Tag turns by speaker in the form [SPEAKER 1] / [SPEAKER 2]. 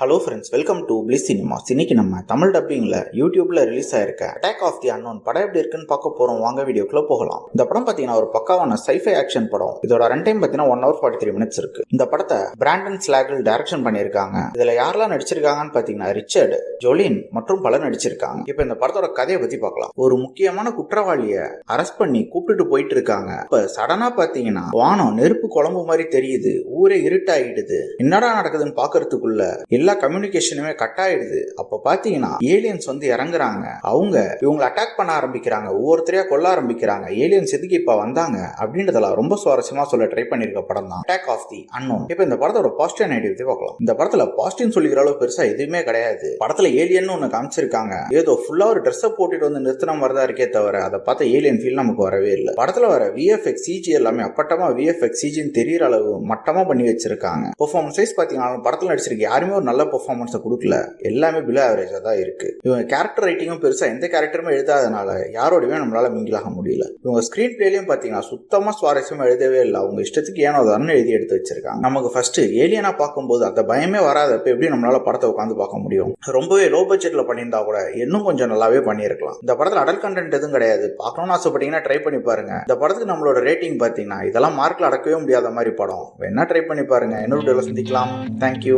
[SPEAKER 1] Hello friends, welcome to bliss cinemas. இன்னைக்கு நம்ம தமிழ் டப்பிங்ல யூடியூப்ல ரிலீஸ் ஆயிருக்க அட்டாக் ஆஃப் தி அன்னோன் படம் எப்படி இருக்குன்னு பார்க்க போறோம். வாங்க வீடியோக்குள்ள போகலாம். இந்த படம் பாத்தீங்கன்னா ஒரு பக்காவான சைஃபை ஆக்ஷன் படம். இதோட ரன் டைம் பாத்தீங்கன்னா 1 hour 43 minutes இருக்கு. இந்த படத்தை பிராண்டன் ஸ்லாகல் டைரக்ஷன் பண்ணியிருக்காங்க. இதுல யாரெல்லாம் நடிச்சிருக்காங்கன்னு பாத்தீங்கன்னா ரிச்சர்ட், ஜோலின் மற்றும் பலர் நடிச்சிருக்காங்க. இப்ப இந்த படத்தோட கதையை பத்தி பார்க்கலாம். ஒரு முக்கியமான குற்றவாளிய அரெஸ்ட் பண்ணி கூப்பிட்டுட்டு போயிட்டு இருக்காங்க. இப்ப சடனா பாத்தீங்கன்னா வானம் நெருப்பு குழம்பு மாதிரி தெரியுது. ஊரே இருட்டாயிடுது. என்னடா நடக்குதுன்னு பாக்குறதுக்குள்ள எல்லா கம்யூனிகேஷனுமே கட் ஆயிடுது. அப்ப பாத்தீங்கன்னா ஏலியன்ஸ் வந்து இறங்குறாங்க. அவங்க இவங்களை அட்டாக் பண்ண ஆரம்பிக்கிறாங்க. ஒவ்வொருத்தரையா கொல்ல ஆரம்பிக்கிறாங்க. ஏலியன்ஸ் எதுக்கு இப்ப வந்தாங்க அப்படின்றதெல்லாம் ரொம்ப சுவாரஸ்யமா சொல்ல ட்ரை பண்ணிருக்க படம் தான் அட்டாக் ஆஃப் தி அன்னோன். இப்ப இந்த படத்தோட பாசிட்டிவ் நெகட்டிவ் பத்தி பார்க்கலாம். இந்த படத்துல பாசிட்டிவ் சொல்லிக்கிற அளவு பெருசா எதுவுமே கிடையாது. படத்துல ஏலியன் ஒண்ணு காமிச்சிருக்காங்க. ஏதோ ஃபுல்லா ஒரு ட்ரெஸ் போட்டுட்டு வந்து நிறுத்தின மாதிரி தான் இருக்கே தவிர அதை பார்த்த ஏலியன் ஃபீல் நமக்கு வரவே இல்லை. படத்துல வர விஎஃப்எக்ஸ் சிஜி எல்லாமே அப்பட்டமா விஎஃப்எக்ஸ் சிஜின்னு தெரியற அளவு மட்டமா பண்ணி வச்சிருக்காங்க. பெர்ஃபார்மன்ஸ் வைஸ் பாத்தீங்கன்னா படத்துல நடிச்சிருக்க யாருமே ஒரு நல்ல பெர்ஃபார்மன்ஸை கொடுக்கல. எல்லாமே பிலோ ஆவரேஜா தான் இருக்கு. இவங்க கேரக்டர் ரைட்டிங்கும் பெருசா எந்த கேரக்டருமே எழுதாதனால யாரோடவே நம்மளால மிங்கிலாக முடியல. இவங்க ஸ்கிரீன் பிளேலயும் பாத்தீங்கன்னா சுத்தமா சுவாரஸ்யமா எழுதவே இல்லை. அவங்க இஷ்டத்துக்கு ஏனோ தானே எழுதி எடுத்து வச்சிருக்காங்க. நமக்கு ஃபர்ஸ்ட் ஏலியனா பார்க்கும்போது அந்த பயமே வராதப்ப எப்படி நம்மளால படத்தை உட்காந்து பார்க்க முடியும்? ரொம்பவே லோ பட்ஜெட்ல பண்ணியிருந்தா கூட இன்னும் கொஞ்சம் நல்லாவே பண்ணியிருக்கலாம். இந்த படத்துல அடல்ட் கண்டென்ட் எதுவும் கிடையாது. பார்க்கணும்னு ஆசைப்பட்டீங்கன்னா ட்ரை பண்ணி பாருங்க. இந்த படத்துக்கு நம்மளோட ரேட்டிங் பாத்தீங்கன்னா இதெல்லாம் மார்க்ல அடக்கவே முடியாத மாதிரி படம். வேணா ட்ரை பண்ணி பாருங்க. இன்னொரு வீடியோல சந்திக்கலாம். தேங்க்யூ.